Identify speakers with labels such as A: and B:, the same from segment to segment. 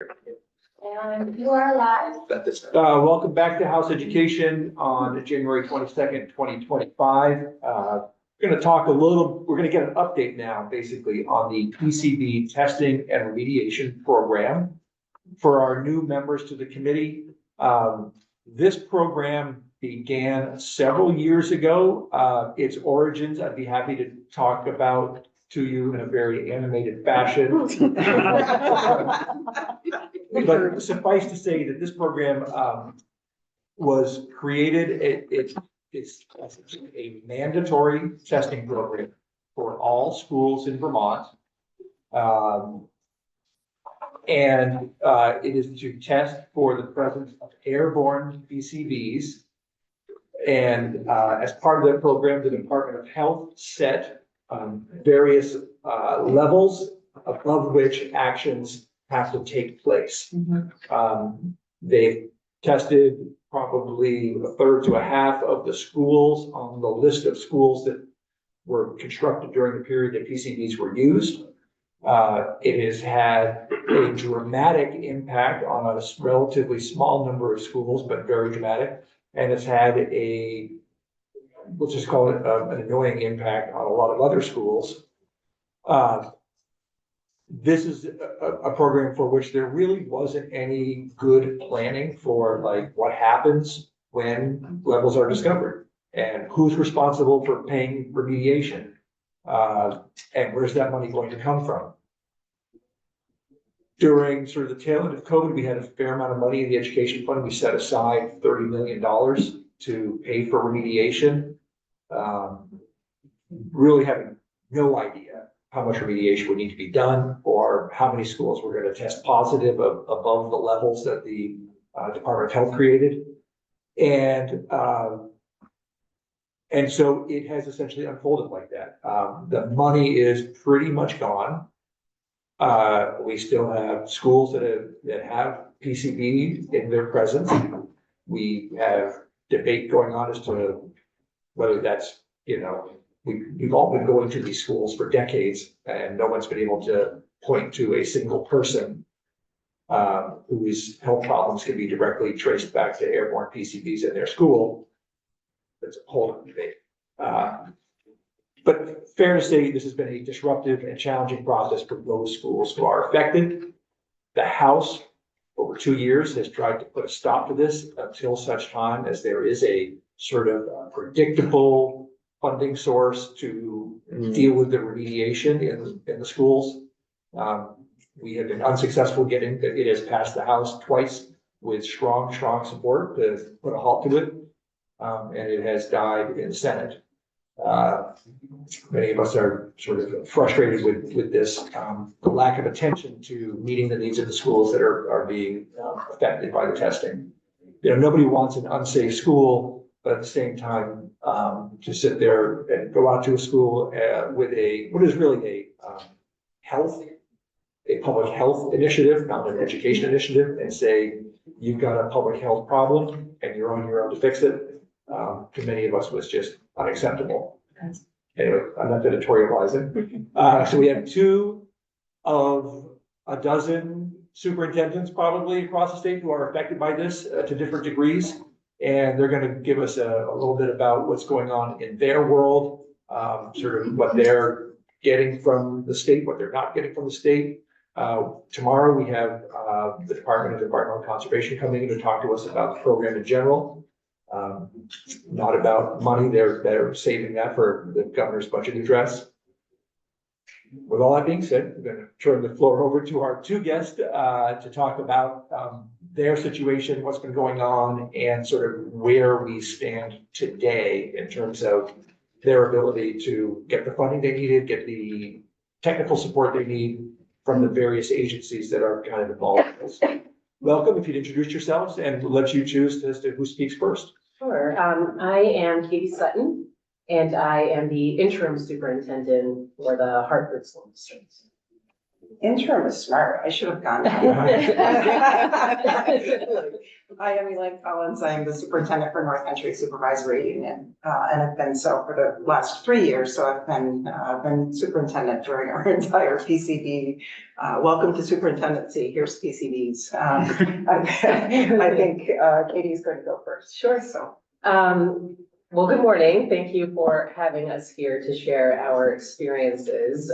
A: And you are live.
B: Welcome back to House Education on January 22nd, 2025. We're going to get an update now, basically, on the PCB testing and remediation program. For our new members to the committee, this program began several years ago. Its origins, I'd be happy to talk about to you in a very animated fashion. But suffice to say that this program was created, it's a mandatory testing program for all schools in Vermont. And it is to test for the presence of airborne PCBs. And as part of that program, the Department of Health set various levels above which actions have to take place. They've tested probably a third to a half of the schools on the list of schools that were constructed during the period that PCBs were used. It has had a dramatic impact on a relatively small number of schools, but very dramatic. And it's had we'll just call it an annoying impact on a lot of other schools. This is a program for which there really wasn't any good planning for like what happens when levels are discovered and who's responsible for paying remediation, and where's that money going to come from. During sort of the tail end of COVID, we had a fair amount of money in the education fund. We set aside $30 million to pay for remediation, really having no idea how much remediation would need to be done or how many schools were going to test positive above the levels that the Department of Health created. And so it has essentially unfolded like that. The money is pretty much gone. We still have schools that have PCB in their presence. We have debate going on as to whether that's, we've all been going to these schools for decades and no one's been able to point to a single person whose health problems can be directly traced back to airborne PCBs in their school. That's a whole other debate. But fair to say, this has been a disruptive and challenging process for those schools who are affected. The House, over 2 years, has tried to put a stop to this until such time as there is a sort of predictable funding source to deal with the remediation in the schools. We have been unsuccessful getting it has passed the House twice with strong support to put a halt to it, and it has died in the Senate. Many of us are sort of frustrated with this, the lack of attention to meeting the needs of the schools that are being affected by the testing. Nobody wants an unsafe school, but at the same time, to sit there and go out to a school with what is really a public health initiative, not an education initiative, and say, you've got a public health problem and you're on your own to fix it, to many of us was just unacceptable. Anyway, I'm not editorializing. So we have 2 of a dozen superintendents probably across the state who are affected by this to different degrees. And they're going to give us a little bit about what's going on in their world, sort of what they're getting from the state, what they're not getting from the state. Tomorrow we have the Department of Conservation coming in to talk to us about the program in general. Not about money, they're saving that for the governor's budget address. With all that being said, I'm going to turn the floor over to our 2 guests to talk about their situation, what's been going on, and sort of where we stand today in terms of their ability to get the funding they needed, get the technical support they need from the various agencies that are kind of involved in this. Welcome. If you'd introduce yourselves, and we'll let you choose as to who speaks first.
C: Sure. I am Katie Sutton, and I am the interim superintendent for the Hartford School District.
A: Interim is smart. I should have gone. I am Elaine Collins. I'm the superintendent for North Country Supervisory Union, and I've been so for the last 3 years. So I've been superintendent during our entire PCB. Welcome to superintendency. Here's PCBs. I think Katie's going to go first.
C: Sure.
A: So.
C: Well, good morning. Thank you for having us here to share our experiences.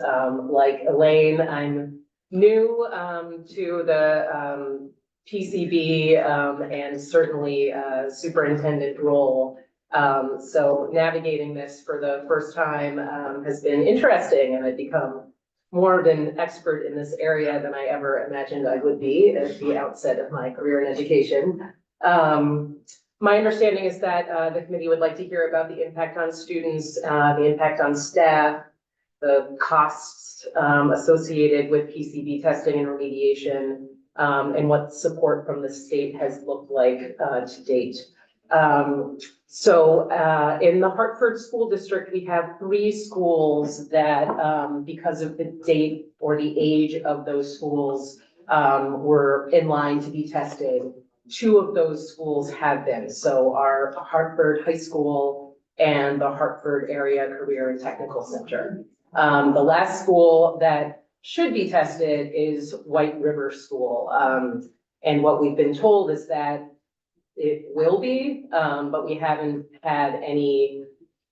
C: Like Elaine, I'm new to the PCB and certainly superintendent role. So navigating this for the first time has been interesting, and I've become more of an expert in this area than I ever imagined I would be at the outset of my career in education. My understanding is that the committee would like to hear about the impact on students, the impact on staff, the costs associated with PCB testing and remediation, and what support from the state has looked like to date. So in the Hartford School District, we have 3 schools that, because of the date or the age of those schools, were in line to be tested. 2 of those schools have been. So our Hartford High School and the Hartford Area Career and Technical Center. The last school that should be tested is White River School. And what we've been told is that it will be, but we haven't had any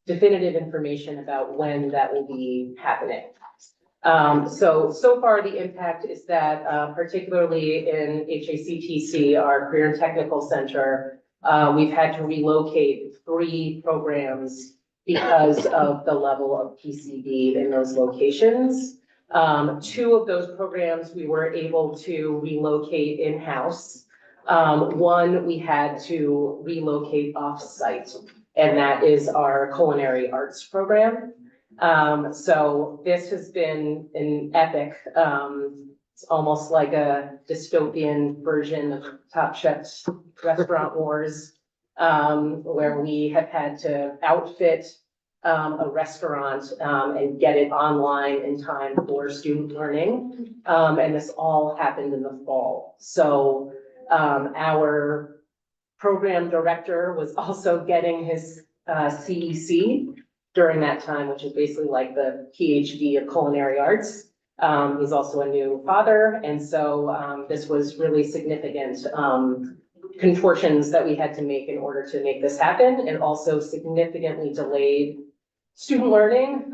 C: definitive information about when that will be happening. So far the impact is that, particularly in HACTC, our Career and Technical Center, we've had to relocate 3 programs because of the level of PCB in those locations. 2 of those programs we were able to relocate in-house. 1 we had to relocate off-site, and that is our culinary arts program. So this has been an epic, it's almost like a dystopian version of Top Chef's Restaurant Wars, where we have had to outfit a restaurant and get it online in time for student learning. And this all happened in the fall. So our program director was also getting his CEC during that time, which is basically like the PhD of culinary arts. He's also a new father, and so this was really significant contortions that we had to make in order to make this happen, and also significantly delayed student learning,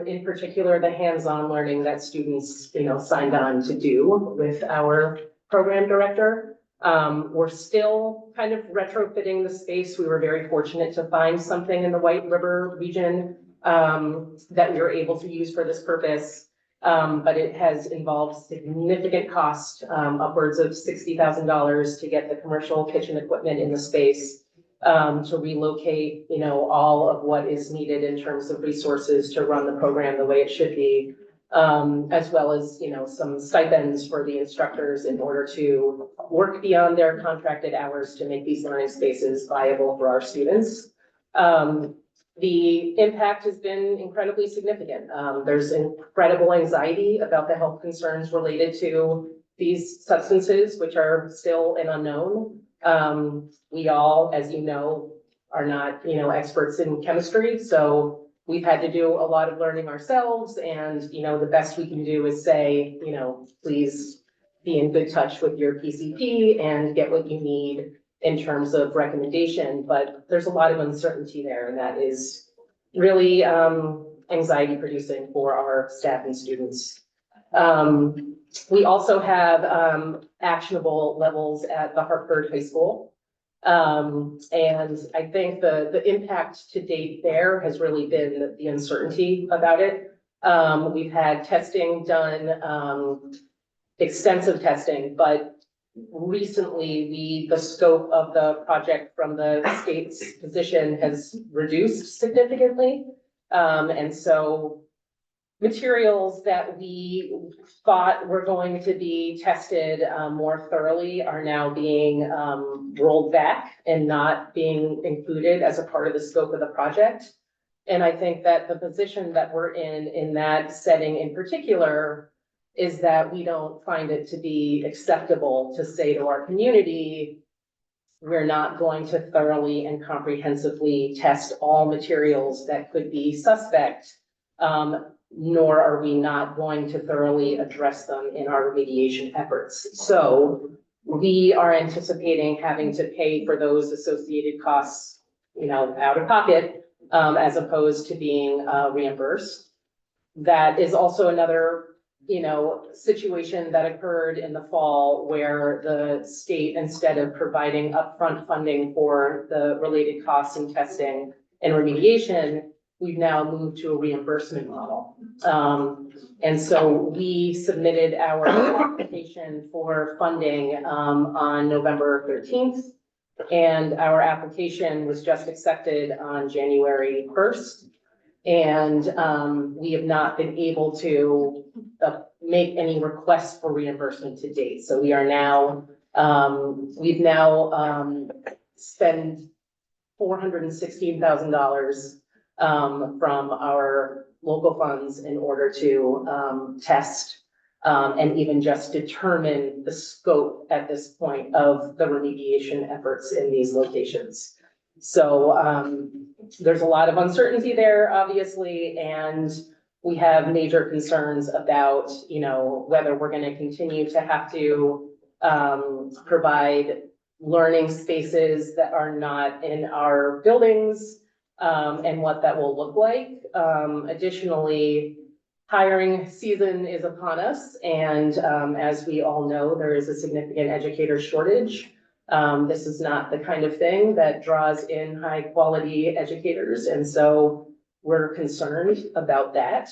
C: in particular the hands-on learning that students, signed on to do with our program director. We're still kind of retrofitting the space. We were very fortunate to find something in the White River region that we were able to use for this purpose. But it has involved significant cost, upwards of $60,000 to get the commercial kitchen equipment in the space, to relocate, all of what is needed in terms of resources to run the program the way it should be. As well as, some stipends for the instructors in order to work beyond their contracted hours to make these learning spaces viable for our students. The impact has been incredibly significant. There's incredible anxiety about the health concerns related to these substances, which are still an unknown. We all, as you know, are not, experts in chemistry, so we've had to do a lot of learning ourselves, and, the best we can do is say, please be in good touch with your PCP and get what you need in terms of recommendation. But there's a lot of uncertainty there, and that is really anxiety producing for our staff and students. We also have actionable levels at the Hartford High School. And I think the impact to date there has really been the uncertainty about it. We've had testing done, extensive testing, but recently the scope of the project from the state's position has reduced significantly. And so materials that we thought were going to be tested more thoroughly are now being rolled back and not being included as a part of the scope of the project. And I think that the position that we're in that setting in particular is that we don't find it to be acceptable to say to our community, we're not going to thoroughly and comprehensively test all materials that could be suspect, nor are we not going to thoroughly address them in our remediation efforts. So we are anticipating having to pay for those associated costs, out of pocket, as opposed to being reimbursed. That is also another, situation that occurred in the fall where the state, instead of providing upfront funding for the related costs and testing and remediation, we've now moved to a reimbursement model. And so we submitted our application for funding on November 13th. And our application was just accepted on January 1st. And we have not been able to make any requests for reimbursement to date. So we are now, we've now spent $416,000 from our local funds in order to test and even just determine the scope at this point of the remediation efforts in these locations. So there's a lot of uncertainty there, obviously, and we have major concerns about, whether we're going to continue to have to provide learning spaces that are not in our buildings, and what that will look like. Additionally, hiring season is upon us, and as we all know, there is a significant educator shortage. This is not the kind of thing that draws in high quality educators, and so we're concerned about that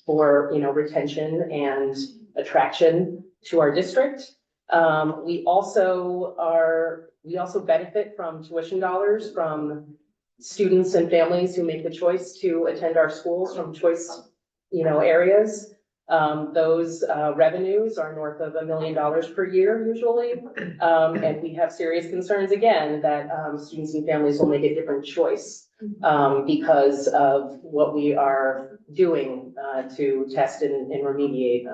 C: for retention and attraction to our district. We also benefit from tuition dollars from students and families who make the choice to attend our schools from choice, areas. Those revenues are north of $1 million per year usually. And we have serious concerns again that students and families will make a different choice because of what we are doing to test and remediate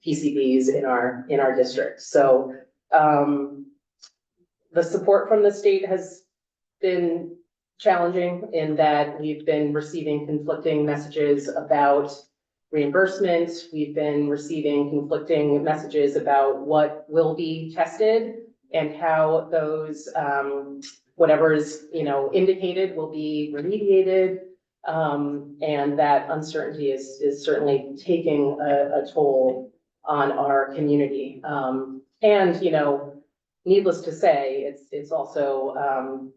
C: PCBs in our district. So the support from the state has been challenging in that we've been receiving conflicting messages about reimbursement. We've been receiving conflicting messages about what will be tested and how those, whatever is, indicated will be remediated. And that uncertainty is certainly taking a toll on our community. And, needless to say, it's also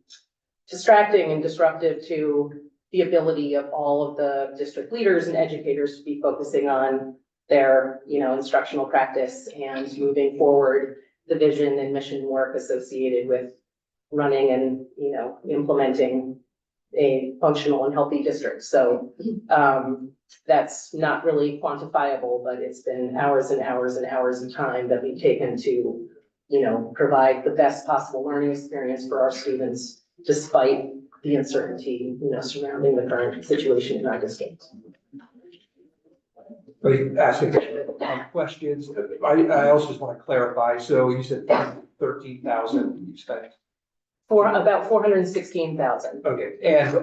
C: distracting and disruptive to the ability of all of the district leaders and educators to be focusing on their, instructional practice and moving forward the vision and mission work associated with running and, implementing a functional and healthy district. So that's not really quantifiable, but it's been hours and hours and hours of time that we've taken to, provide the best possible learning experience for our students, despite the uncertainty, surrounding the current situation in our district.
B: Asking questions. I also just want to clarify. So you said 13,000 you spent.
C: For about 416,000.
B: Okay, and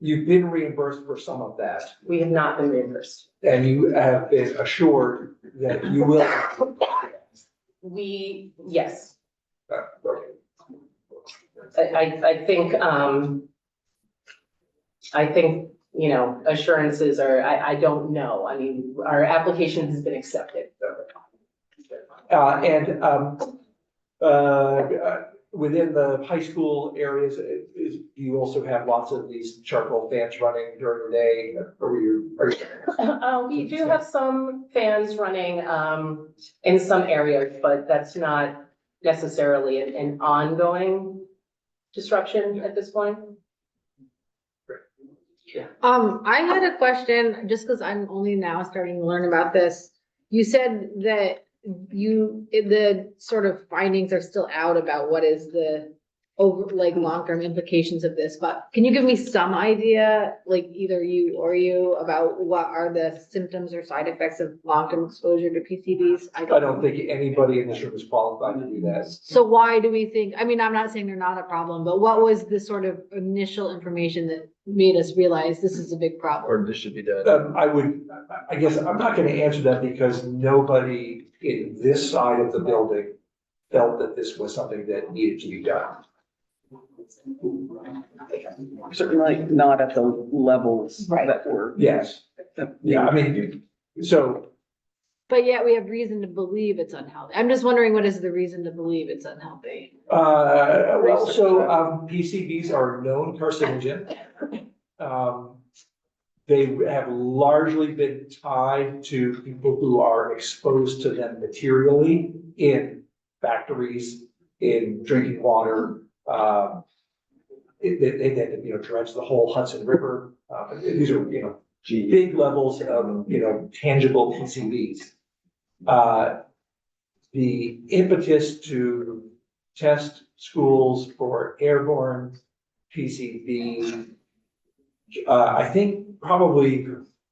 B: you've been reimbursed for some of that,
C: We have not been reimbursed.
B: and you have been assured that you will.
C: Yes,
B: Okay.
C: I think, assurances are, I don't know. I mean, our application has been accepted.
B: Within the high school areas, do you also have lots of these charcoal fans running during the day?
C: We do have some fans running in some areas, but that's not necessarily an ongoing disruption at this point.
D: I had a question, just because I'm only now starting to learn about this. You said that the sort of findings are still out about what is the over, like, long-term implications of this, but can you give me some idea, like, either you or you, about what are the symptoms or side effects of long-term exposure to PCBs?
B: I don't think anybody in this room is qualified to do that.
D: So why do we think, I mean, I'm not saying they're not a problem, but what was the sort of initial information that made us realize this is a big problem?
E: Or this should be done.
B: I guess I'm not gonna answer that because nobody in this side of the building felt that this was something that needed to be done.
F: Certainly not at the levels
C: Right.
F: that were.
B: Yes, yeah, I mean, so,
D: But yet we have reason to believe it's unhealthy. I'm just wondering, what is the reason to believe it's unhealthy?
B: well, so, PCBs are a known carcinogen. They have largely been tied to people who are exposed to them materially in factories, in drinking water. They then, dredge the whole Hudson River. These are, big levels of, tangible PCBs. The impetus to test schools for airborne PCB, I think probably,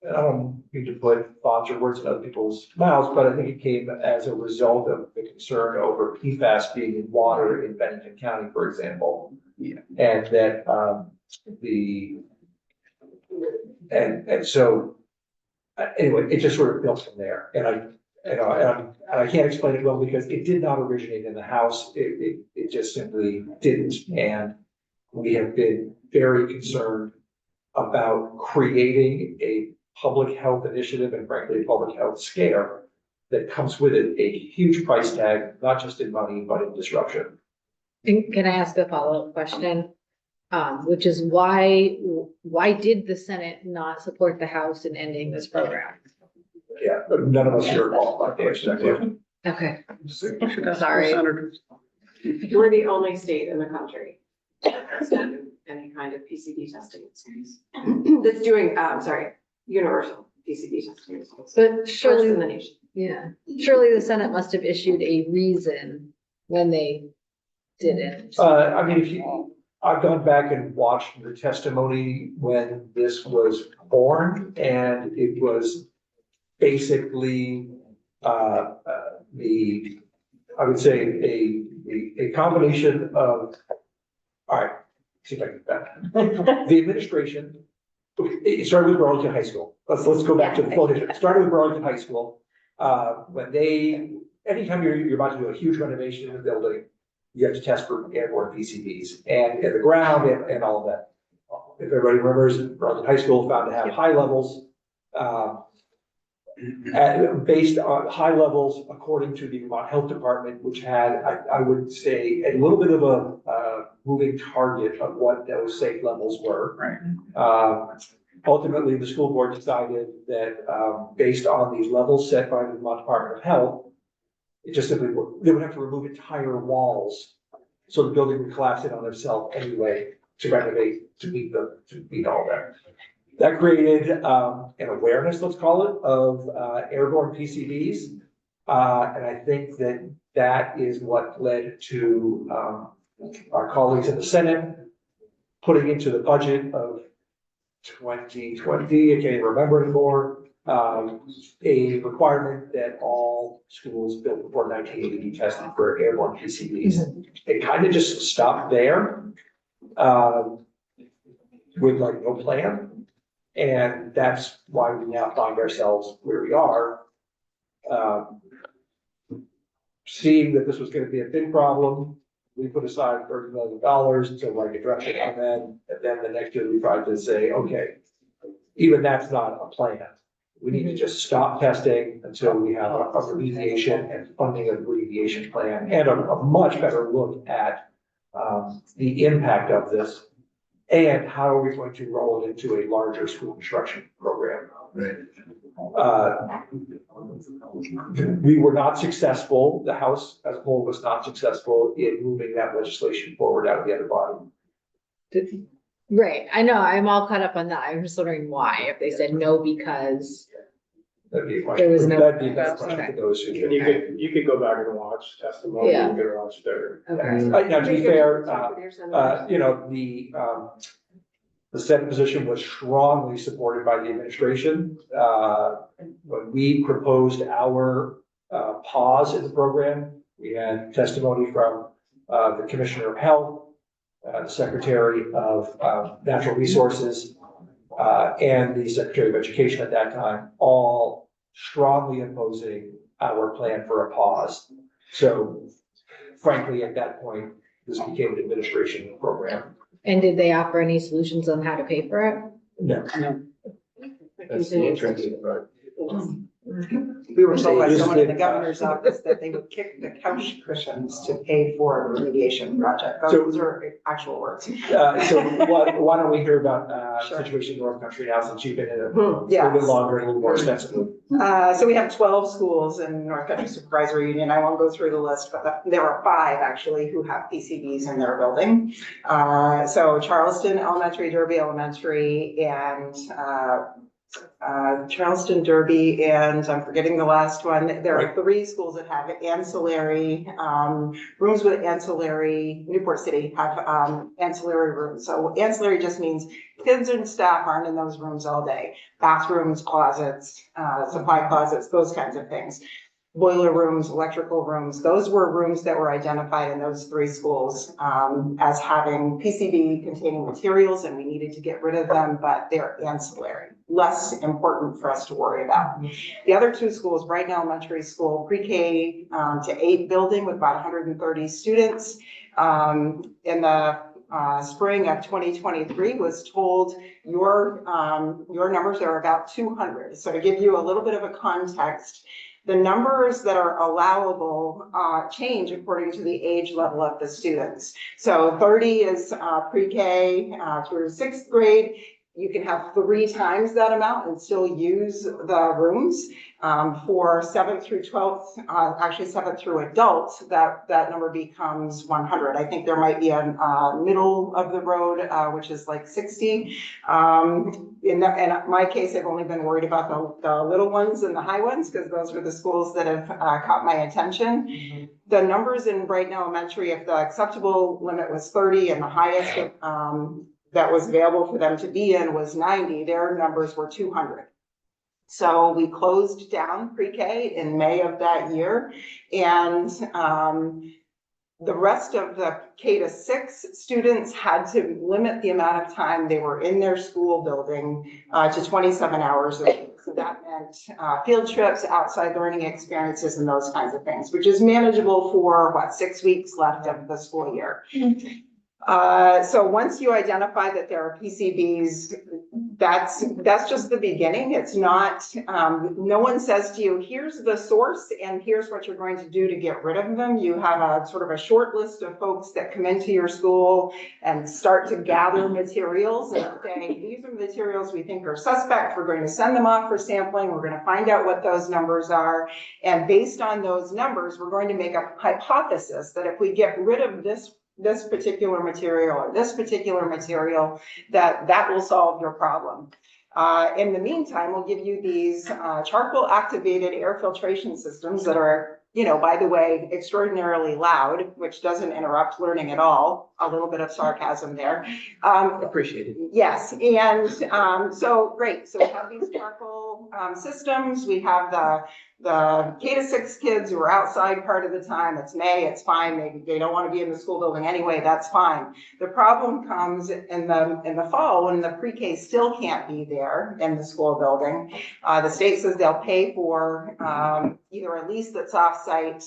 B: I don't mean to put thoughts or words in other people's mouths, but I think it came as a result of the concern over PFAS being in water in Bennington County, for example.
F: Yeah.
B: And that, so, anyway, it just sort of built from there. And I can't explain it well because it did not originate in the House. It just simply didn't. And we have been very concerned about creating a public health initiative and frankly, a public health scare that comes with it a huge price tag, not just in money, but in disruption.
D: And can I ask a follow-up question? Which is why did the Senate not support the House in ending this program?
B: Yeah, but none of us here are qualified to answer that question.
D: Okay,
F: Should ask
D: Sorry.
F: senators.
G: We're the only state in the country that's done any kind of PCB testing that's doing, universal PCB testing.
D: but
G: First in the
D: surely,
G: nation.
D: yeah, surely the Senate must have issued a reason when they didn't.
B: I mean, I've gone back and watched the testimony when this was born, and it was basically, I would say a combination of, all right, see if I can get that. The administration, it started with Burlington High School. Let's go back to the full history. It started with Burlington High School. Anytime you're about to do a huge renovation in a building, you have to test for airborne PCBs and the ground and all of that. If everybody remembers, Burlington High School found to have high levels, based on high levels according to the Vermont Health Department, which had, I would say, a little bit of a moving target of what those safe levels were.
F: Right.
B: Ultimately, the school board decided that based on these levels set by the Vermont Department of Health, it just simply, they would have to remove entire walls. So the building would collapse in on itself anyway to renovate, to meet all that. That created an awareness, let's call it, of airborne PCBs. And I think that is what led to our colleagues in the Senate putting into the budget of 2020, I can't even remember anymore, a requirement that all schools built before 1980 be tested for airborne PCBs. It kind of just stopped there with like no plan. And that's why we now find ourselves where we are. Seeing that this was going to be a big problem, we put aside $30 million to like address it. And then the next year we tried to say, okay, even that's not a plan. We need to just stop testing until we have a remediation and funding of the remediation plan and a much better look at the impact of this and how are we going to roll it into a larger school construction program. We were not successful, the House as a whole was not successful in moving that legislation forward out of the other body.
D: Right, I know, I'm all caught up on that. I'm just wondering why, if they said no because
B: That'd be my,
D: There was no-
B: that'd be my question for those who.
E: And you could go back and watch testimony,
D: Yeah.
E: you could watch their.
D: Okay.
B: Now, to be fair,
G: There's
B: you know, the Senate position was strongly supported by the administration. When we proposed our pause in the program, we had testimony from the Commissioner of Health, the Secretary of Natural Resources, and the Secretary of Education at that time, all strongly opposing our plan for a pause. So frankly, at that point, this became an administration program.
D: And did they offer any solutions on how to pay for it?
B: No. That's the interesting part.
A: We were told by
B: They
A: someone in the
B: used it,
A: governor's office that they would kick the couch cushions to pay for the remediation project.
B: So-
A: Those are actual words.
B: So why don't we hear about
A: Sure.
B: situation in North Country now, since you've been in it a
A: Yes.
B: little bit longer and a little more extensively.
A: So we have 12 schools in North Country Supervisory Union. I won't go through the list, but there are 5 actually who have PCBs in their building. So Charleston Elementary, Derby Elementary, and Charleston, Derby, and I'm forgetting the last one. There are 3 schools that have ancillary, rooms with ancillary, Newport City have ancillary rooms. So ancillary just means kids and staff aren't in those rooms all day. Bathrooms, closets, supply closets, those kinds of things. Boiler rooms, electrical rooms, those were rooms that were identified in those 3 schools as having PCB containing materials, and we needed to get rid of them, but they're ancillary, less important for us to worry about. The other 2 schools, Brighton Elementary School, pre-K to 8 building with about 130 students, in the spring of 2023 was told your numbers are about 200. So to give you a little bit of a context, the numbers that are allowable change according to the age level of the students. So 30 is pre-K through 6th grade. You can have 3 times that amount and still use the rooms. For 7th through 12th, actually 7th through adults, that number becomes 100. I think there might be a middle of the road, which is like 60. In my case, I've only been worried about the little ones and the high ones, because those were the schools that have caught my attention. The numbers in Brighton Elementary, if the acceptable limit was 30 and the highest that was available for them to be in was 90, their numbers were 200. So we closed down pre-K in May of that year, and the rest of the K to 6 students had to limit the amount of time they were in their school building to 27 hours a week. So that meant field trips, outside learning experiences, and those kinds of things, which is manageable for 6 weeks left of the school year. So once you identify that there are PCBs, that's just the beginning. It's not, no one says to you, here's the source and here's what you're going to do to get rid of them. You have a sort of a short list of folks that come into your school and start to gather materials and say, these are the materials we think are suspect. We're going to send them off for sampling. We're going to find out what those numbers are. And based on those numbers, we're going to make a hypothesis that if we get rid of this particular material or this particular material, that will solve your problem. In the meantime, we'll give you these charcoal activated air filtration systems that are, by the way, extraordinarily loud, which doesn't interrupt learning at all. A little bit of sarcasm there.
F: Appreciated.
A: Yes, and so great. So we have these charcoal systems. We have the K to 6 kids who are outside part of the time. It's May, it's fine. They don't want to be in the school building anyway, that's fine. The problem comes in the fall when the pre-K still can't be there in the school building. The state says they'll pay for either a lease that's off-site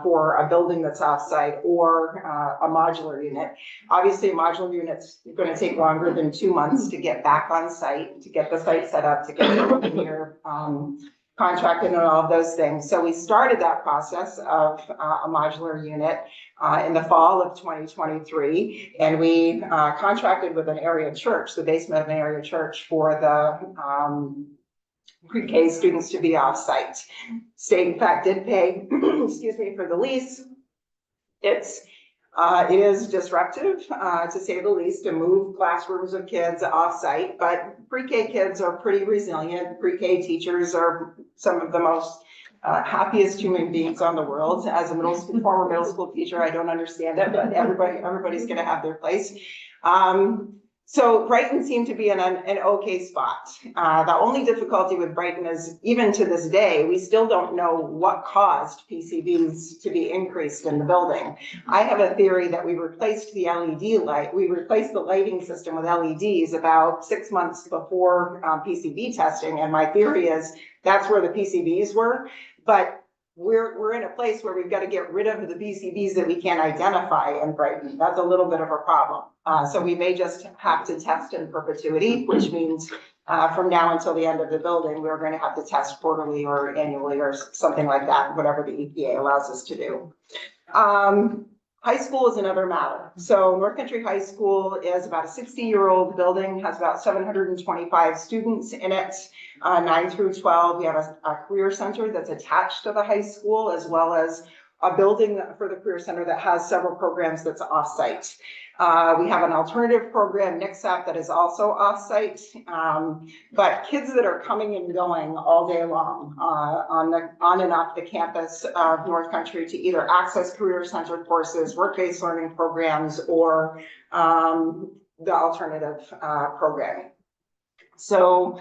A: for a building that's off-site or a modular unit. Obviously, a modular unit's going to take longer than 2 months to get back on site, to get the site set up, to get the engineer contracted and all of those things. So we started that process of a modular unit in the fall of 2023, and we contracted with an area church, the basement of an area church, for the pre-K students to be off-site. State, in fact, did pay, excuse me, for the lease. It's It is disruptive, to say the least, to move classrooms of kids off-site, but pre-K kids are pretty resilient. Pre-K teachers are some of the most happiest human beings on the world. As a former middle school teacher, I don't understand it, but everybody's gonna have their place. So Brighton seemed to be in an okay spot. The only difficulty with Brighton is, even to this day, we still don't know what caused PCBs to be increased in the building. I have a theory that we replaced the LED light. We replaced the lighting system with LEDs about 6 months before PCB testing. And my theory is that's where the PCBs were. But we're in a place where we've got to get rid of the PCBs that we can't identify in Brighton. That's a little bit of a problem. So we may just have to test in perpetuity, which means from now until the end of the building, we're going to have to test quarterly or annually or something like that, whatever the EPA allows us to do. High school is another matter. So North Country High School is about a 60-year-old building, has about 725 students in it, 9 through 12. We have a career center that's attached to the high school, as well as a building for the career center that has several programs that's off-site. We have an alternative program, NICSAP, that is also off-site, but kids that are coming and going all day long on and off the campus of North Country to either access career center courses, work-based learning programs, or the alternative programming. So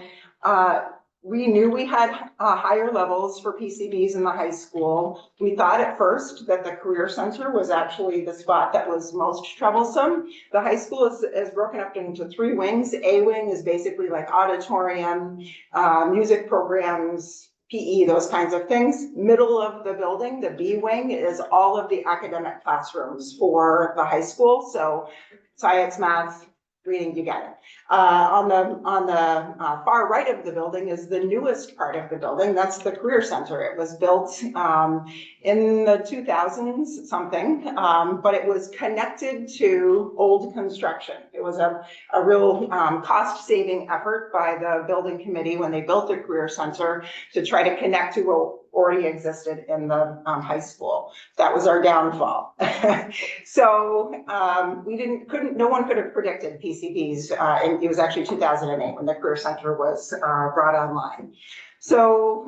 A: we knew we had higher levels for PCBs in the high school. We thought at first that the career center was actually the spot that was most troublesome. The high school is broken up into 3 wings. A wing is basically like auditorium, music programs, PE, those kinds of things. Middle of the building, the B wing, is all of the academic classrooms for the high school. So science, math, reading, you get it. On the far right of the building is the newest part of the building. That's the career center. It was built in the 2000s something, but it was connected to old construction. It was a real cost-saving effort by the building committee when they built the career center to try to connect to what already existed in the high school. That was our downfall. So no one could have predicted PCBs. And it was actually 2008 when the career center was brought online. So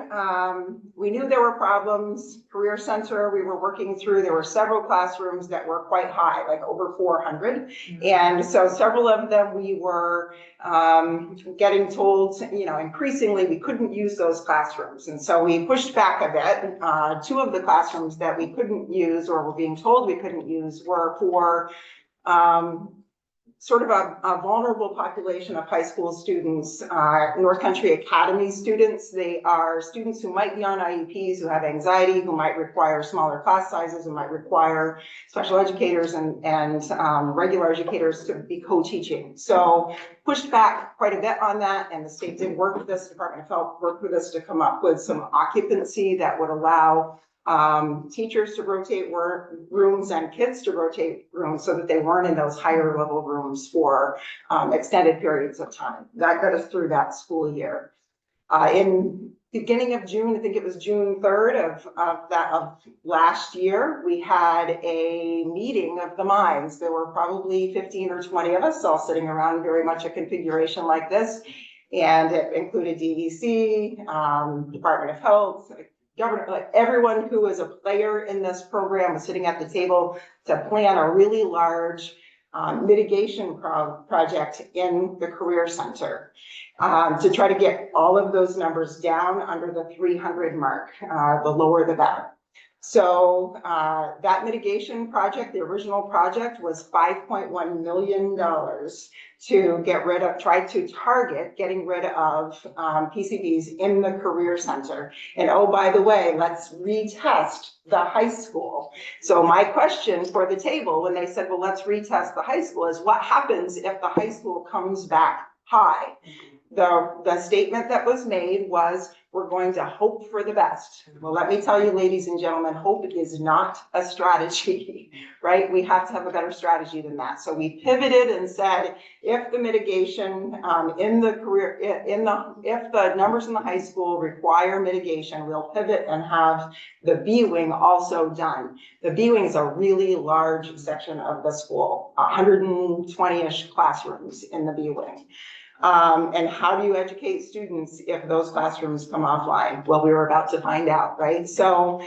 A: we knew there were problems. Career center, we were working through, there were several classrooms that were quite high, like over 400. And so several of them we were getting told, increasingly we couldn't use those classrooms. And so we pushed back a bit. 2 of the classrooms that we couldn't use or were being told we couldn't use were for sort of a vulnerable population of high school students, North Country Academy students. They are students who might be on IEPs, who have anxiety, who might require smaller class sizes, who might require special educators and regular educators to be co-teaching. So pushed back quite a bit on that, and the state did work with us, Department of Health worked with us to come up with some occupancy that would allow teachers to rotate rooms and kids to rotate rooms so that they weren't in those higher level rooms for extended periods of time. That got us through that school year. In beginning of June, I think it was June 3rd of last year, we had a meeting of the minds. There were probably 15 or 20 of us all sitting around very much a configuration like this. And it included DEC, Department of Health, governor, like everyone who was a player in this program was sitting at the table to plan a really large mitigation project in the career center to try to get all of those numbers down under the 300 mark, the lower the better. So that mitigation project, the original project, was $5.1 million to get rid of, try to target getting rid of PCBs in the career center. And oh, by the way, let's retest the high school. So my question for the table when they said, well, let's retest the high school is what happens if the high school comes back high? The statement that was made was, we're going to hope for the best. Well, let me tell you, ladies and gentlemen, hope is not a strategy, right? We have to have a better strategy than that. So we pivoted and said, if the mitigation in the career, if the numbers in the high school require mitigation, we'll pivot and have the B wing also done. The B wing is a really large section of the school, 120-ish classrooms in the B wing. And how do you educate students if those classrooms come offline? Well, we were about to find out, right? So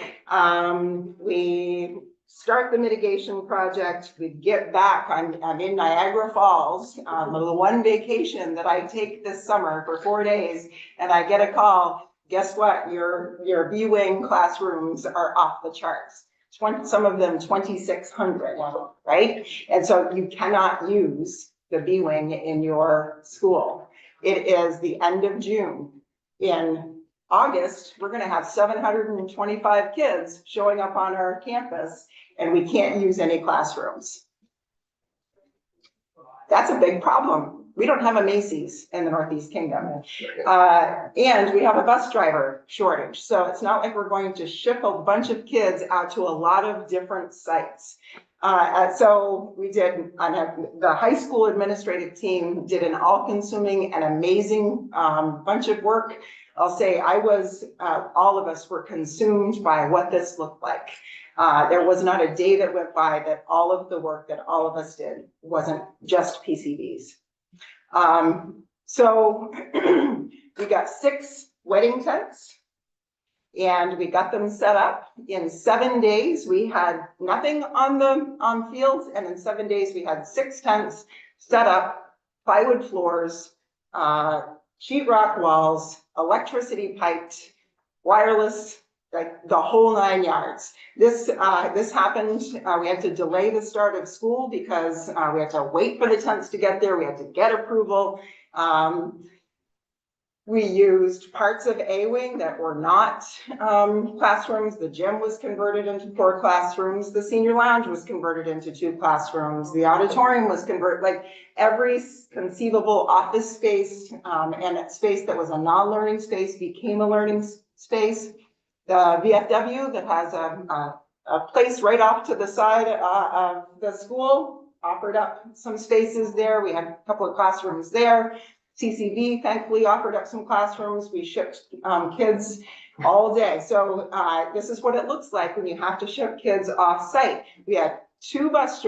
A: we start the mitigation project, we get back, I'm in Niagara Falls, the one vacation that I take this summer for 4 days, and I get a call, guess what? Your B-wing classrooms are off the charts. Some of them 2,600, right? And so you cannot use the B-wing in your school. It is the end of June. In August, we're gonna have 725 kids showing up on our campus, and we can't use any classrooms. That's a big problem. We don't have a Macy's in the Northeast Kingdom. And we have a bus driver shortage. So it's not like we're going to ship a bunch of kids out to a lot of different sites. So we did, the high school administrative team did an all-consuming and amazing bunch of work. I'll say all of us were consumed by what this looked like. There was not a day that went by that all of the work that all of us did wasn't just PCBs. So we got 6 wedding tents, and we got them set up. In 7 days, we had nothing on the fields, and in 7 days, we had 6 tents set up, plywood floors, sheetrock walls, electricity piped, wireless, like the whole 9 yards. This happened, we had to delay the start of school because we had to wait for the tents to get there. We had to get approval. We used parts of A-wing that were not classrooms. The gym was converted into 4 classrooms. The senior lounge was converted into 2 classrooms. The auditorium was converted, like every conceivable office space and a space that was a non-learning space became a learning space. The VFW that has a place right off to the side of the school offered up some spaces there. We had a couple of classrooms there. CCV thankfully offered up some classrooms. We shipped kids all day. So this is what it looks like when you have to ship kids off site. We had two bus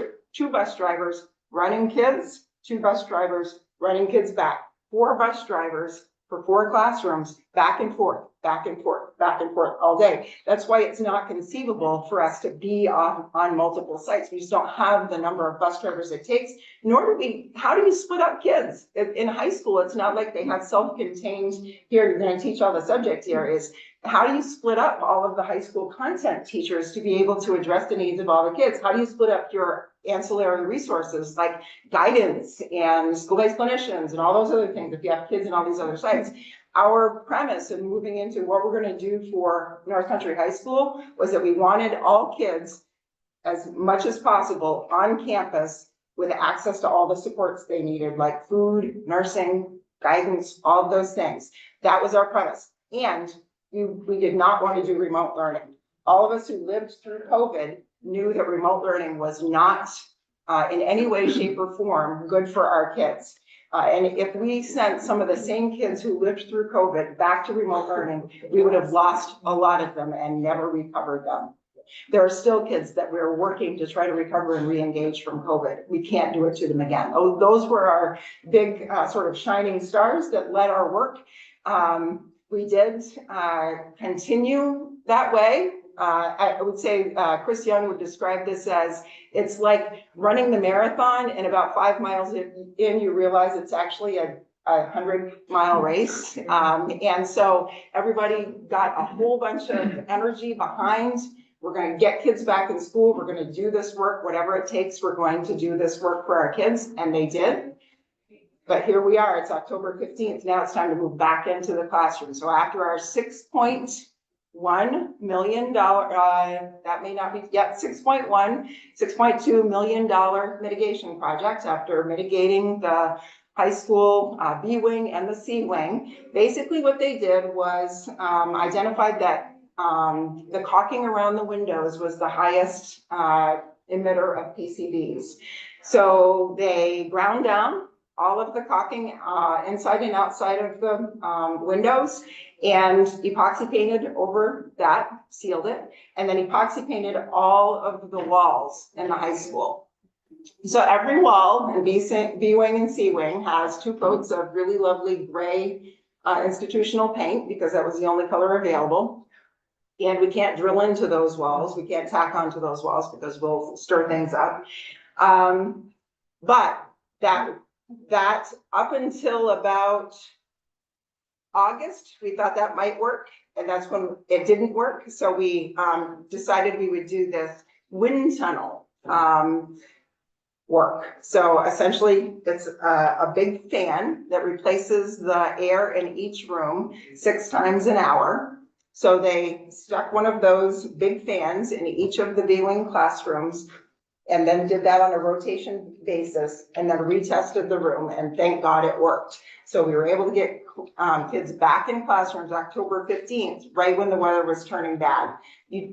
A: drivers running kids, 2 bus drivers running kids back, 4 bus drivers for 4 classrooms, back and forth, back and forth, back and forth all day. That's why it's not conceivable for us to be on multiple sites. We just don't have the number of bus drivers it takes, nor do we, how do you split up kids? In high school, it's not like they have self-contained, here, you're gonna teach all the subject areas. How do you split up all of the high school content teachers to be able to address the needs of all the kids? How do you split up your ancillary resources like guidance and school-based clinicians and all those other things if you have kids in all these other sites? Our premise in moving into what we're going to do for North Country High School was that we wanted all kids as much as possible on campus with access to all the supports they needed, like food, nursing, guidance, all of those things. That was our premise. And we did not want to do remote learning. All of us who lived through COVID knew that remote learning was not in any way, shape, or form good for our kids. And if we sent some of the same kids who lived through COVID back to remote learning, we would have lost a lot of them and never recovered them. There are still kids that we're working to try to recover and re-engage from COVID. We can't do it to them again. Oh, those were our big sort of shining stars that led our work. We did continue that way. I would say Chris Young would describe this as, it's like running the marathon and about 5 miles in you realize it's actually a 100-mile race. And so everybody got a whole bunch of energy behind, we're going to get kids back in school, we're going to do this work, whatever it takes, we're going to do this work for our kids, and they did. But here we are, it's October 15th, now it's time to move back into the classroom. So after our $6.1 million, that may not be yet, $6.2 million mitigation project, after mitigating the high school, B wing and the C wing. Basically what they did was, identified that, the caulking around the windows was the highest, emitter of PCBs. So they ground down all of the caulking, inside and outside of the, windows, and epoxy painted over that, sealed it, and then epoxy painted all of the walls in the high school. So every wall in B wing and C wing has 2 coats of really lovely gray, institutional paint, because that was the only color available. And we can't drill into those walls. We can't tack onto those walls because we'll stir things up. But that up until about August, we thought that might work. And that's when it didn't work. So we decided we would do this wind tunnel work. So essentially it's a big fan that replaces the air in each room 6 times an hour. So they stuck one of those big fans in each of the B-wing classrooms and then did that on a rotation basis and then retested the room, and thank God it worked. So we were able to get kids back in classrooms October 15th, right when the weather was turning bad.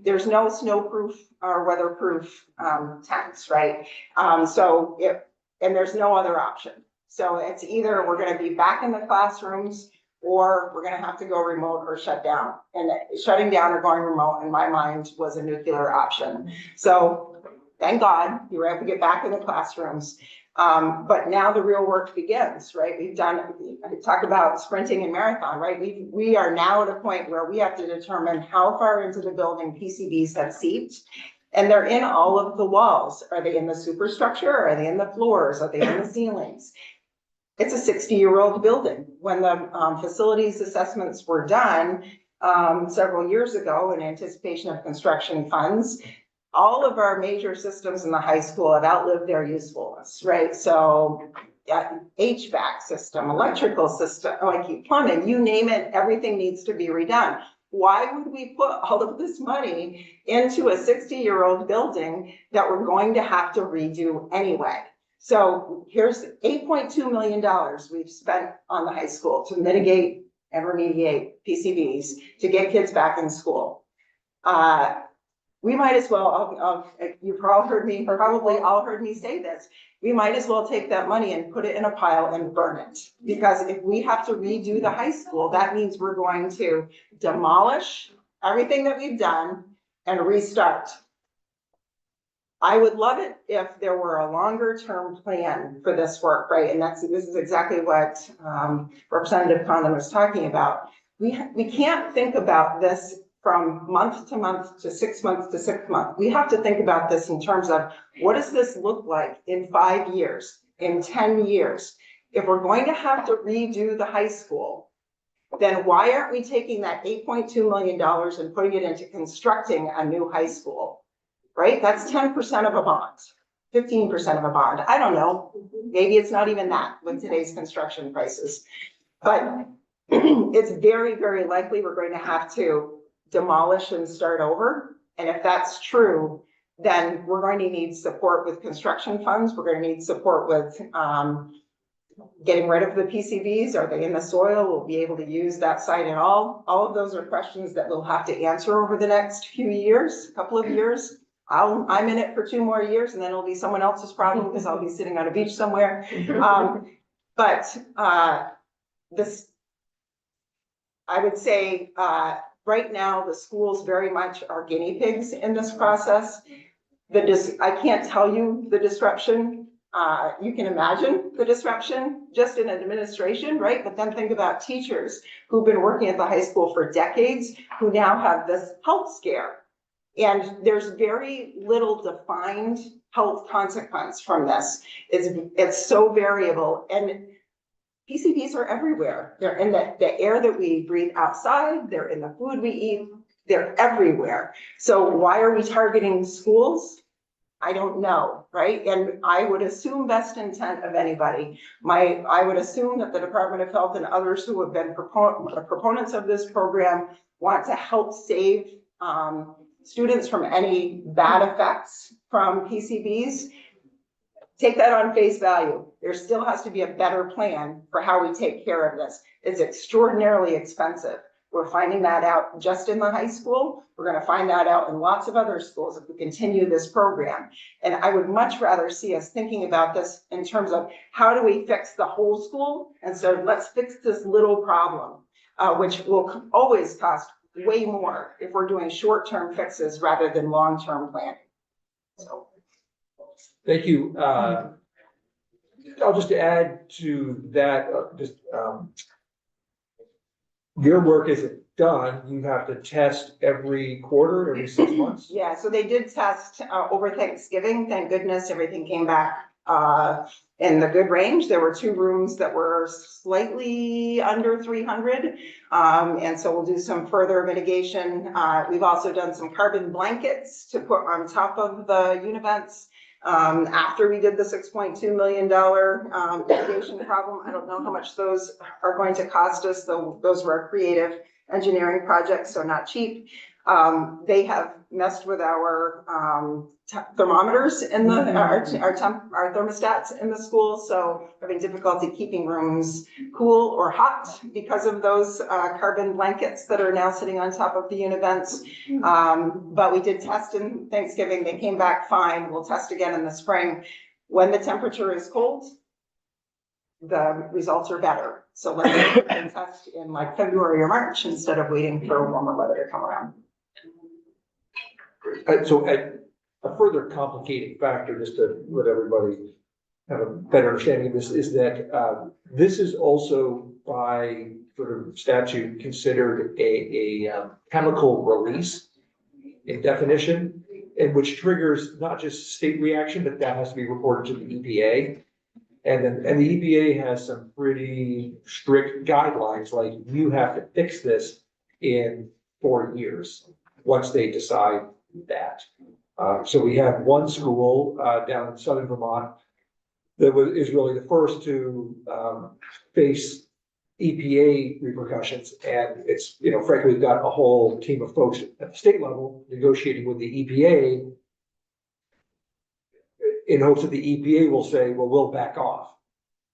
A: There's no snowproof or weatherproof tents, right? And there's no other option. So it's either we're gonna be back in the classrooms or we're gonna have to go remote or shut down. And shutting down or going remote, in my mind, was a nuclear option. So thank God you were able to get back in the classrooms. But now the real work begins, right? I talk about sprinting and marathon, right? We are now at a point where we have to determine how far into the building PCBs have seeped. And they're in all of the walls. Are they in the superstructure? Are they in the floors? Are they in the ceilings? It's a 60-year-old building. When the facilities assessments were done several years ago in anticipation of construction funds, all of our major systems in the high school have outlived their usefulness, right? So HVAC system, electrical system, like plumbing, you name it, everything needs to be redone. Why would we put all of this money into a 60-year-old building that we're going to have to redo anyway? So here's $8.2 million we've spent on the high school to mitigate and remediate PCBs to get kids back in school. We might as well, you've probably all heard me say this. We might as well take that money and put it in a pile and burn it. Because if we have to redo the high school, that means we're going to demolish everything that we've done and restart. I would love it if there were a longer term plan for this work, right? And this is exactly what Representative Condon was talking about. We can't think about this from month to month to 6 months to 6 months. We have to think about this in terms of what does this look like in 5 years, in 10 years? If we're going to have to redo the high school, then why aren't we taking that $8.2 million and putting it into constructing a new high school, right? That's 10% of a bond, 15% of a bond. I don't know, maybe it's not even that with today's construction prices, but it's very, very likely we're going to have to demolish and start over. And if that's true, then we're going to need support with construction funds. We're going to need support with getting rid of the PCBs. Are they in the soil? We'll be able to use that site at all. All of those are questions that we'll have to answer over the next few years, couple of years. I'm in it for 2 more years and then it'll be someone else's problem because I'll be sitting on a beach somewhere. I would say, right now, the schools very much are guinea pigs in this process. I can't tell you the disruption. You can imagine the disruption just in administration, right? But then think about teachers who've been working at the high school for decades, who now have this health scare. And there's very little defined health consequence from this. It's so variable. And PCBs are everywhere. They're in the air that we breathe outside. They're in the food we eat. They're everywhere. So why are we targeting schools? I don't know, right? And I would assume best intent of anybody. I would assume that the Department of Health and others who have been proponents of this program want to help save students from any bad effects from PCBs. take that on face value. There still has to be a better plan for how we take care of this. It's extraordinarily expensive. We're finding that out just in the high school. We're gonna find that out in lots of other schools if we continue this program. And I would much rather see us thinking about this in terms of how do we fix the whole school? And so let's fix this little problem, which will always cost way more if we're doing short-term fixes rather than long-term planning. So.
B: Thank you. I'll just add to that, your work isn't done. You have to test every quarter, every 6 months.
A: Yeah, so they did test over Thanksgiving. Thank goodness everything came back in the good range. There were 2 rooms that were slightly under 300. And so we'll do some further mitigation. We've also done some carbon blankets to put on top of the univents. After we did the $6.2 million mitigation problem, I don't know how much those are going to cost us, though those were creative engineering projects, so not cheap. They have messed with our thermometers in the, our thermostats in the school, so having difficulty keeping rooms cool or hot because of those carbon blankets that are now sitting on top of the univents. But we did test in Thanksgiving, they came back fine. We'll test again in the spring. When the temperature is cold, the results are better. So let's test in like February or March instead of waiting for warmer weather to come around.
B: So a further complicating factor, just to let everybody have a better understanding of this, is that this is also by sort of statute considered a chemical release in definition, and which triggers not just state reaction, but that has to be reported to the EPA. And the EPA has some pretty strict guidelines, like you have to fix this in 4 years once they decide that. So we have one school down in southern Vermont that is really the first to face EPA repercussions, and it's, you know, frankly, we've got a whole team of folks at the state level negotiating with the EPA in hopes that the EPA will say, well, we'll back off.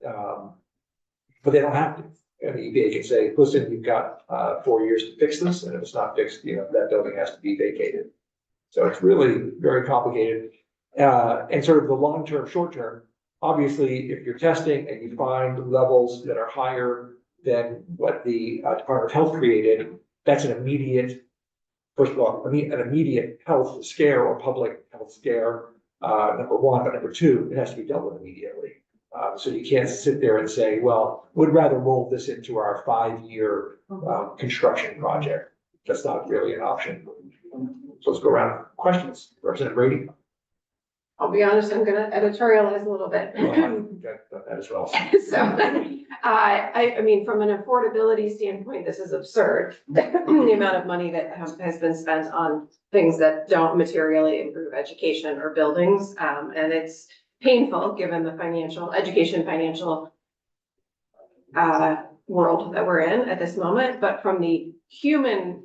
B: But they don't have to. And the EPA can say, listen, you've got 4 years to fix this, and if it's not fixed, you know, that building has to be vacated. So it's really very complicated. And sort of the long-term, short-term, obviously, if you're testing and you find levels that are higher than what the Department of Health created, that's an immediate, first of all, an immediate health scare or public health scare, number one, but number two, it has to be dealt with immediately. So you can't sit there and say, well, we'd rather roll this into our 5-year construction project. That's not really an option. So let's go around. Questions, Representative Brady?
G: I'll be honest, I'm gonna editorialize a little bit.
B: That as well.
G: So, I mean, from an affordability standpoint, this is absurd. The amount of money that has been spent on things that don't materially improve education or buildings. And it's painful, given the financial world that we're in at this moment. But from the human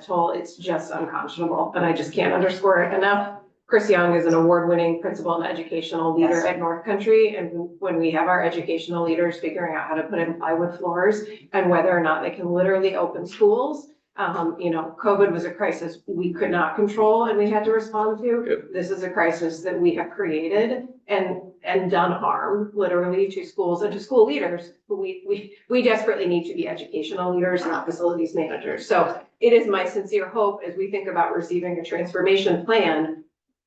G: toll, it's just unconscionable. And I just can't underscore it enough. Chris Young is an award-winning principal and educational leader at North Country. And when we have our educational leaders figuring out how to put in plywood floors and whether or not they can literally open schools, you know, COVID was a crisis we could not control and we had to respond to.
B: Yep.
G: This is a crisis that we have created and done harm literally to schools and to school leaders. We desperately need to be educational leaders, not facilities managers. So it is my sincere hope as we think about receiving a transformation plan.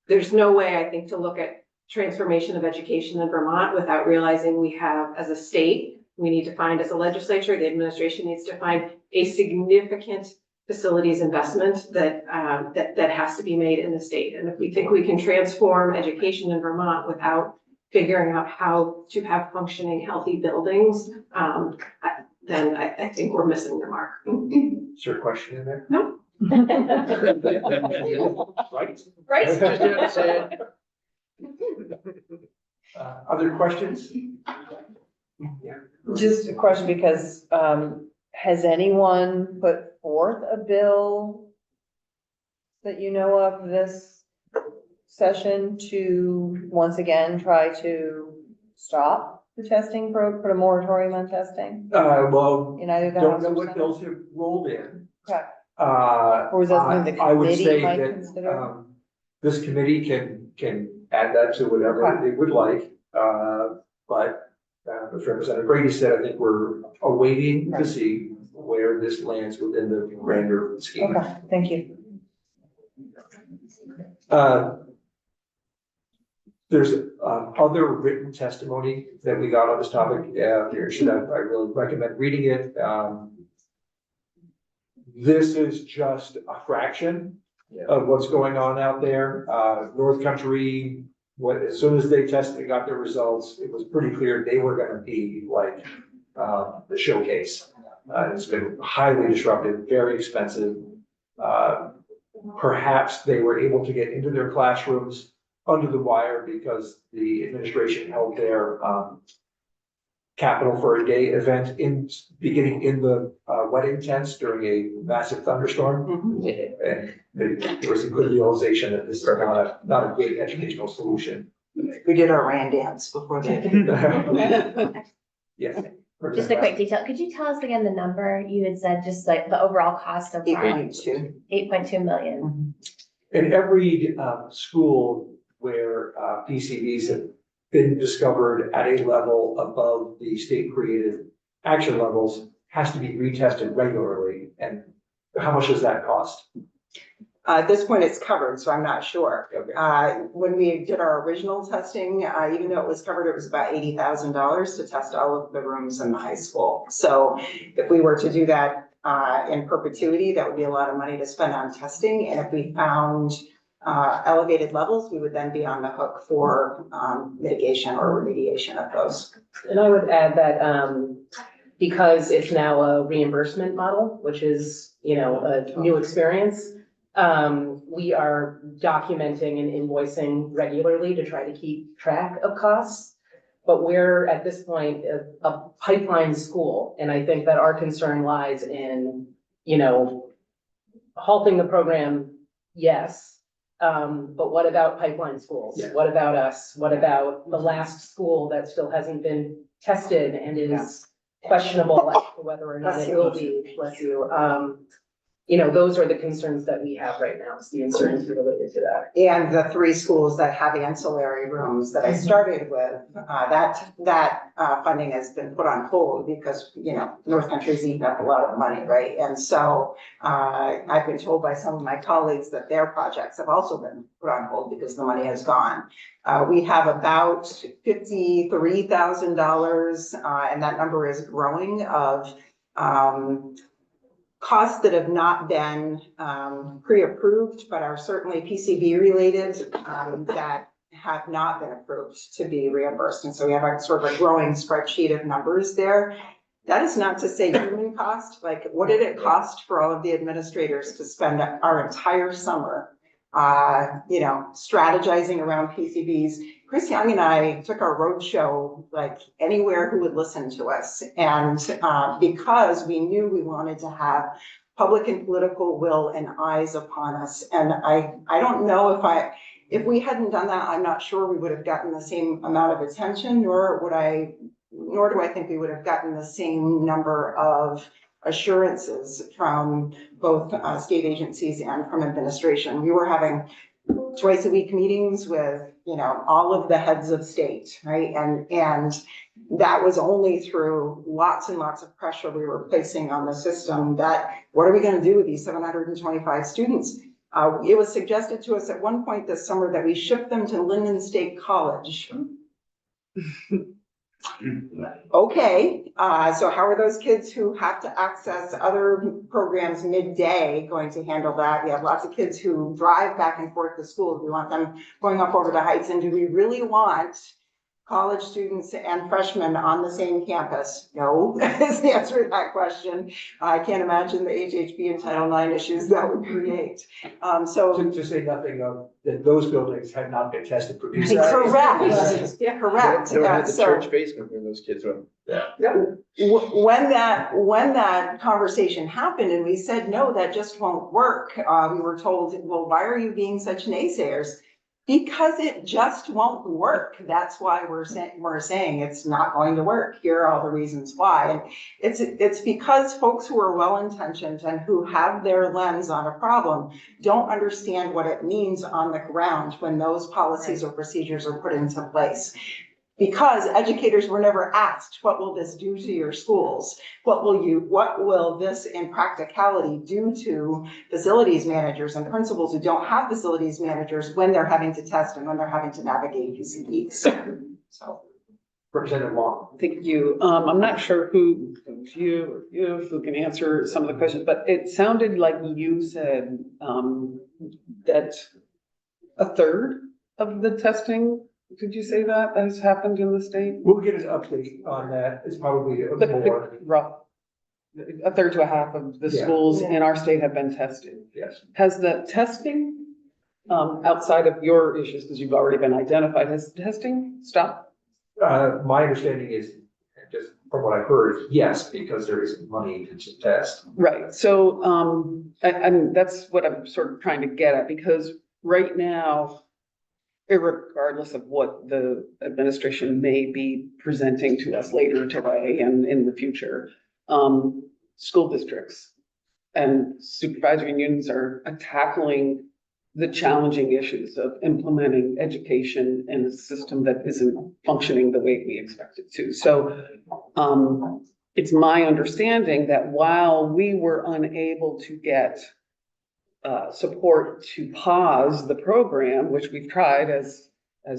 G: There's no way, I think, to look at transformation of education in Vermont without realizing we have, as a state, we need to find, as a legislature, the administration needs to find a significant facilities investment that has to be made in the state. And if we think we can transform education in Vermont without figuring out how to have functioning, healthy buildings, then I think we're missing the mark.
B: Is there a question in there?
G: No.
B: Right.
G: Right?
B: Other questions? Yeah.
H: Just a question, because has anyone put forth a bill that you know of this session to, once again, try to stop the testing, put a moratorium on testing
B: Well,
H: in either the
B: don't
H: House
B: know
H: or
B: what
H: Senate?
B: bills have rolled in.
H: Okay.
B: Or
H: was that something the
B: I would
H: committee
B: say
H: might
B: that,
H: consider?
B: this committee can add that to whatever
H: Okay.
B: it would like. But, as Representative Brady said, I think we're awaiting to see where this lands within the grander scheme.
H: Okay, thank you.
B: There's other written testimony that we got on this topic. I really recommend reading it. This is just a fraction of what's going on out there. North Country, as soon as they tested and got their results, it was pretty clear they were gonna be like the showcase. It's been highly disruptive, very expensive. Perhaps they were able to get into their classrooms under the wire because the administration held their Capital for a Day event beginning in the wedding tents during a massive thunderstorm. And there was a good realization that this is not a great educational solution.
A: We did our rain dance before the.
B: Yes.
I: Just a quick detail. Could you tell us again the number? You had said just like the overall cost of
A: 8.2.
I: 8.2 million.
B: In every school where PCBs have been discovered at a level above the state created action levels has to be retested regularly. And how much does that cost?
A: At this point, it's covered, so I'm not sure.
B: Okay.
A: When we did our original testing, even though it was covered, it was about $80,000 to test all of the rooms in the high school. So if we were to do that in perpetuity, that would be a lot of money to spend on testing. And if we found elevated levels, we would then be on the hook for mitigation or remediation of those.
C: And I would add that, because it's now a reimbursement model, which is, a new experience. We are documenting and invoicing regularly to try to keep track of costs. But we're at this point a pipeline school, and I think that our concern lies in, halting the program, yes. But what about pipeline schools?
B: Yeah.
C: What about us? What about the last school that still hasn't been tested and is questionable as to whether or not it will be, bless you. Those are the concerns that we have right now, is the concerns related to that.
A: And the 3 schools that have ancillary rooms that I started with, that funding has been put on hold because, North Country's eaten up a lot of money, right? And so I've been told by some of my colleagues that their projects have also been put on hold because the money has gone. We have about $53,000, and that number is growing, of costs that have not been pre-approved, but are certainly PCB related, that have not been approved to be reimbursed. And so we have a sort of a growing spreadsheet of numbers there. That is not to say human cost, like what did it cost for all of the administrators to spend our entire summer, strategizing around PCBs. Chris Young and I took our roadshow like anywhere who would listen to us. And because we knew we wanted to have public and political will and eyes upon us. And I don't know if we hadn't done that, I'm not sure we would have gotten the same amount of attention, nor do I think we would have gotten the same number of assurances from both state agencies and from administration. We were having twice a week meetings with, all of the heads of state, right? And that was only through lots and lots of pressure we were placing on the system that, what are we going to do with these 725 students? It was suggested to us at one point this summer that we ship them to Linden State College. Okay, so how are those kids who have to access other programs midday going to handle that? We have lots of kids who drive back and forth to school. Do we want them going up over the heights? And do we really want college students and freshmen on the same campus? No, is the answer to that question. I can't imagine the HHB and Title IX issues that would create.
B: To say nothing of that those buildings had not been tested for PCBs.
A: Correct.
C: Yeah.
A: Correct.
E: They would have the
A: So-
E: church basement where those kids went.
A: When that conversation happened and we said, no, that just won't work, we were told, well, why are you being such naysayers? Because it just won't work. That's why we're saying it's not going to work. Here are all the reasons why. And it's because folks who are well-intentioned and who have their lens on a problem don't understand what it means on the ground when those policies or procedures are put into place. Because educators were never asked, what will this do to your schools? What will this in practicality do to facilities managers and principals who don't have facilities managers when they're having to test and when they're having to navigate PCBs? So.
B: Representative Long.
F: Thank you. I'm not sure who who can answer some of the questions, but it sounded like you said, that a third of the testing, did you say that has happened in the state?
B: We'll get an update on that. It's probably a
F: The
B: more,
F: rough, a third to a half of the
B: Yeah.
F: schools in our state have been tested.
B: yes.
F: Has the testing, outside of your issues, because you've already been identified, has testing stopped?
B: My understanding is, just from what I've heard, yes, because there isn't money to test.
F: Right, so, and that's what I'm sort of trying to get at, because right now, irregardless of what the administration may be presenting to us later today and in the future, school districts and supervisory unions are tackling the challenging issues of implementing education in a system that isn't functioning the way we expect it to. So, it's my understanding that while we were unable to get support to pause the program, which we've tried, as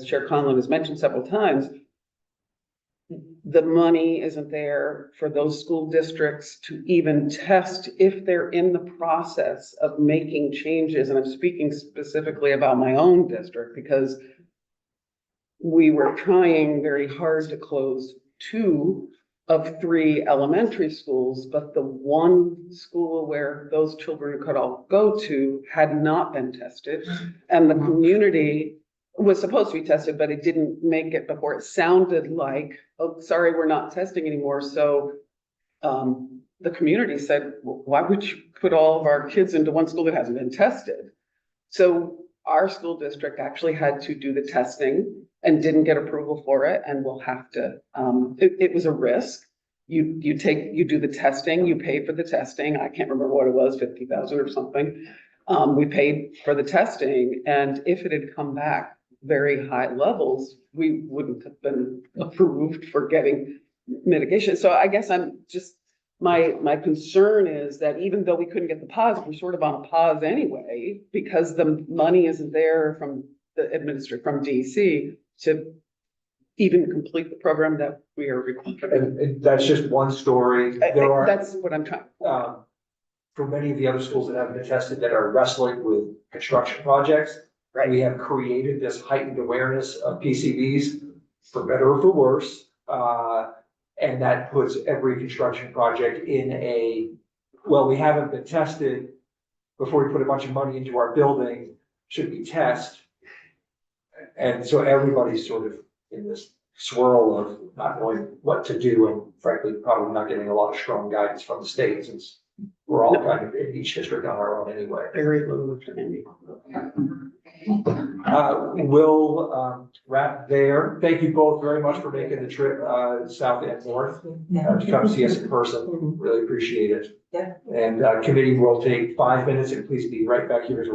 F: Chair Conlon has mentioned several times, the money isn't there for those school districts to even test if they're in the process of making changes. And I'm speaking specifically about my own district because we were trying very hard to close 2 of 3 elementary schools, but the one school where those children could all go to had not been tested. And the community was supposed to be tested, but it didn't make it before it sounded like, oh, sorry, we're not testing anymore. So the community said, well, why would you put all of our kids into one school that hasn't been tested? So our school district actually had to do the testing and didn't get approval for it, and we'll have to, it was a risk. You do the testing, you pay for the testing. I can't remember what it was, 50,000 or something. We paid for the testing, and if it had come back very high levels, we wouldn't have been approved for getting mitigation. So I guess I'm just, my concern is that even though we couldn't get the pause, we're sort of on a pause anyway, because the money isn't there from the administrator, from DC to even complete the program that we are required.
B: And that's just one story. There are,
F: That's what I'm trying.
B: for many of the other schools that haven't been tested that are wrestling with construction projects,
F: Right.
B: we have created this heightened awareness of PCBs, for better or for worse. And that puts every construction project in a, well, we haven't been tested before we put a bunch of money into our building, should we test? And so everybody's sort of in this swirl of not knowing what to do, and frankly, probably not getting a lot of strong guidance from the state, since we're all kind of in each district on our own anyway.
F: Very low understanding.
B: We'll wrap there. Thank you both very much for making the trip south and north to come see us in person. Really appreciate it.
A: Yeah.
B: And committee will take 5 minutes, and please be right back here to